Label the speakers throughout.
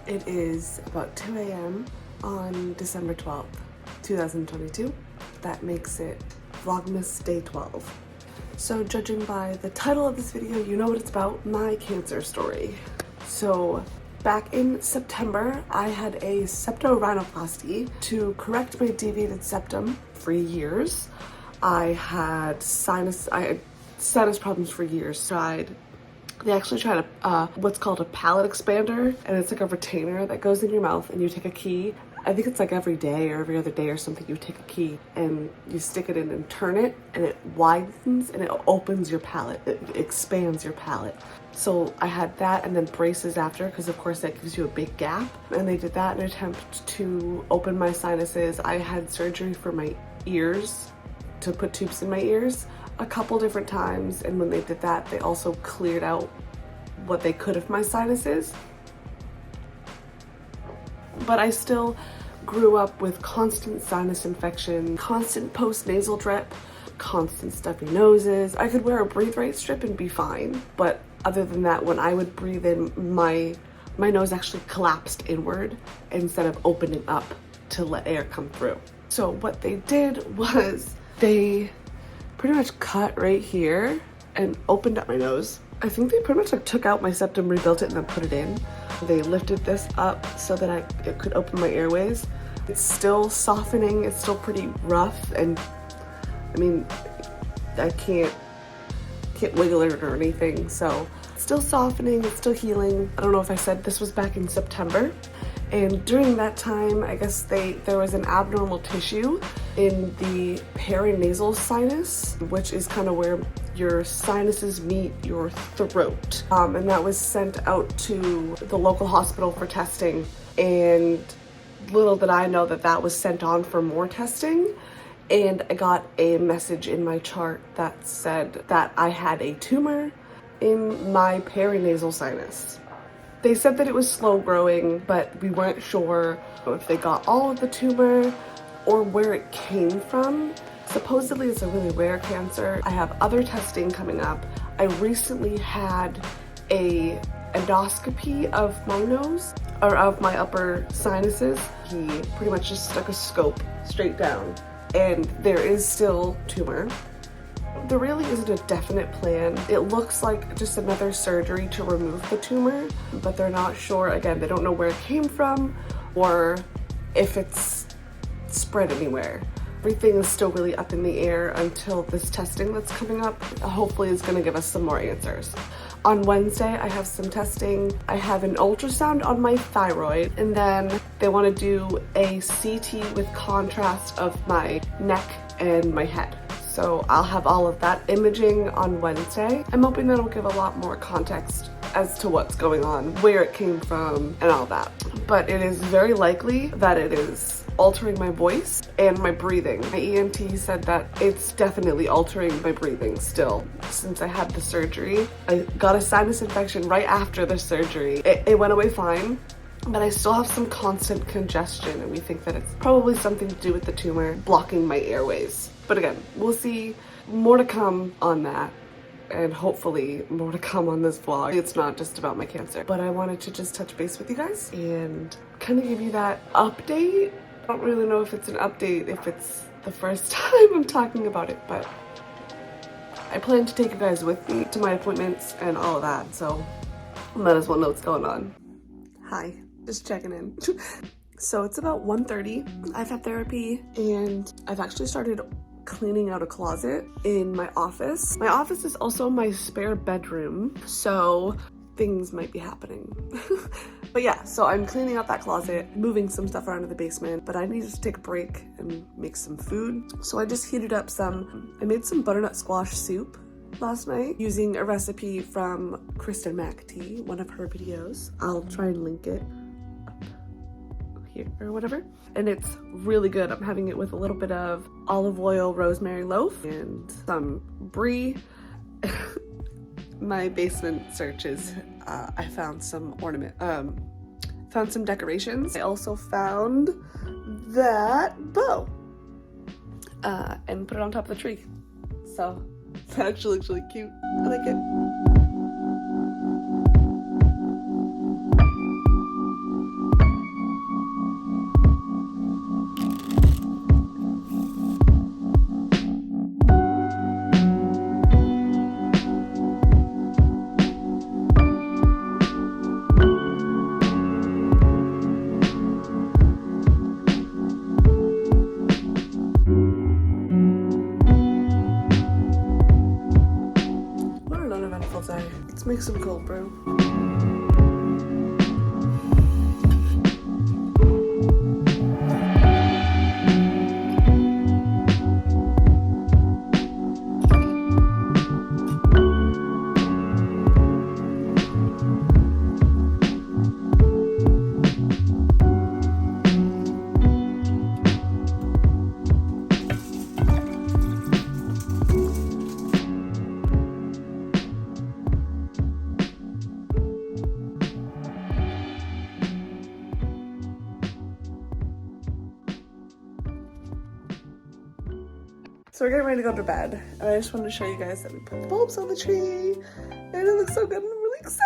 Speaker 1: It is about 2 a.m. on December 12th, 2022. That makes it Vlogmas Day 12. So judging by the title of this video, you know what it's about, my cancer story. So back in September, I had a septorhinoplasty to correct my deviated septum for years. I had sinus problems for years. They actually tried what's called a palate expander, and it's like a retainer that goes in your mouth and you take a key. I think it's like every day or every other day or something, you take a key and you stick it in and turn it, and it widens and it opens your palate. It expands your palate. So I had that and then braces after, because of course that gives you a big gap. And they did that in an attempt to open my sinuses. I had surgery for my ears, to put tubes in my ears a couple different times, and when they did that, they also cleared out what they could of my sinuses. But I still grew up with constant sinus infection, constant post-nasal drip, constant stuffy noses. I could wear a breathe right strip and be fine, but other than that, when I would breathe in, my nose actually collapsed inward instead of opening up to let air come through. So what they did was they pretty much cut right here and opened up my nose. I think they pretty much like took out my septum, rebuilt it, and then put it in. They lifted this up so that it could open my airways. It's still softening, it's still pretty rough, and I mean, I can't wiggle it or anything, so it's still softening, it's still healing. I don't know if I said this was back in September, and during that time, I guess there was an abnormal tissue in the paranasal sinus, which is kind of where your sinuses meet your throat. And that was sent out to the local hospital for testing, and little did I know that was sent on for more testing. And I got a message in my chart that said that I had a tumor in my paranasal sinus. They said that it was slow growing, but we weren't sure if they got all of the tumor or where it came from. Supposedly it's a really rare cancer. I have other testing coming up. I recently had a endoscopy of my nose, or of my upper sinuses. He pretty much just stuck a scope straight down, and there is still tumor. There really isn't a definite plan. It looks like just another surgery to remove the tumor, but they're not sure. Again, they don't know where it came from or if it's spread anywhere. Everything is still really up in the air until this testing that's coming up hopefully is going to give us some more answers. On Wednesday, I have some testing. I have an ultrasound on my thyroid, and then they want to do a CT with contrast of my neck and my head. So I'll have all of that imaging on Wednesday. I'm hoping that'll give a lot more context as to what's going on, where it came from, and all that. But it is very likely that it is altering my voice and my breathing. My ENT said that it's definitely altering my breathing still. Since I had the surgery, I got a sinus infection right after the surgery. It went away fine, but I still have some constant congestion, and we think that it's probably something to do with the tumor blocking my airways. But again, we'll see. More to come on that, and hopefully more to come on this vlog. It's not just about my cancer, but I wanted to just touch base with you guys and kind of give you that update. I don't really know if it's an update, if it's the first time I'm talking about it, but I plan to take you guys with me to my appointments and all of that, so might as well know what's going on. Hi, just checking in. So it's about 1:30. I've had therapy, and I've actually started cleaning out a closet in my office. My office is also my spare bedroom, so things might be happening. But yeah, so I'm cleaning out that closet, moving some stuff around in the basement, but I needed to take a break and make some food. So I just heated up I made some butternut squash soup last night using a recipe from Kristen McAtee, one of her videos. I'll try and link it here or whatever, and it's really good. I'm having it with a little bit of olive oil rosemary loaf and some brie. My basement searches, I found some found some decorations. I also found that bow and put it on top of the tree, so that actually looks really cute. I like it. make some cold brew. So we're getting ready to go to bed, and I just wanted to show you guys that we put the bulbs on the tree, and it looks so good, and I'm really excited!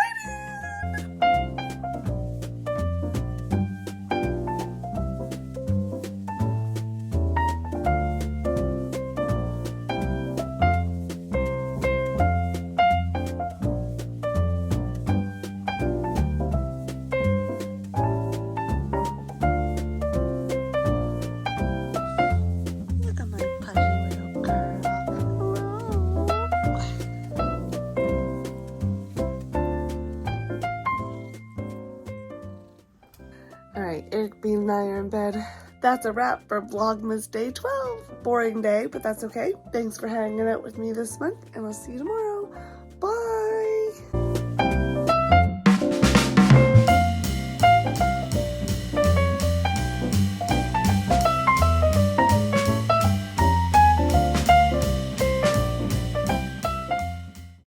Speaker 1: Alright, Eric Bean and I are in bed. That's a wrap for Vlogmas Day 12. Boring day, but that's okay. Thanks for hanging out with me this month, and I'll see you tomorrow.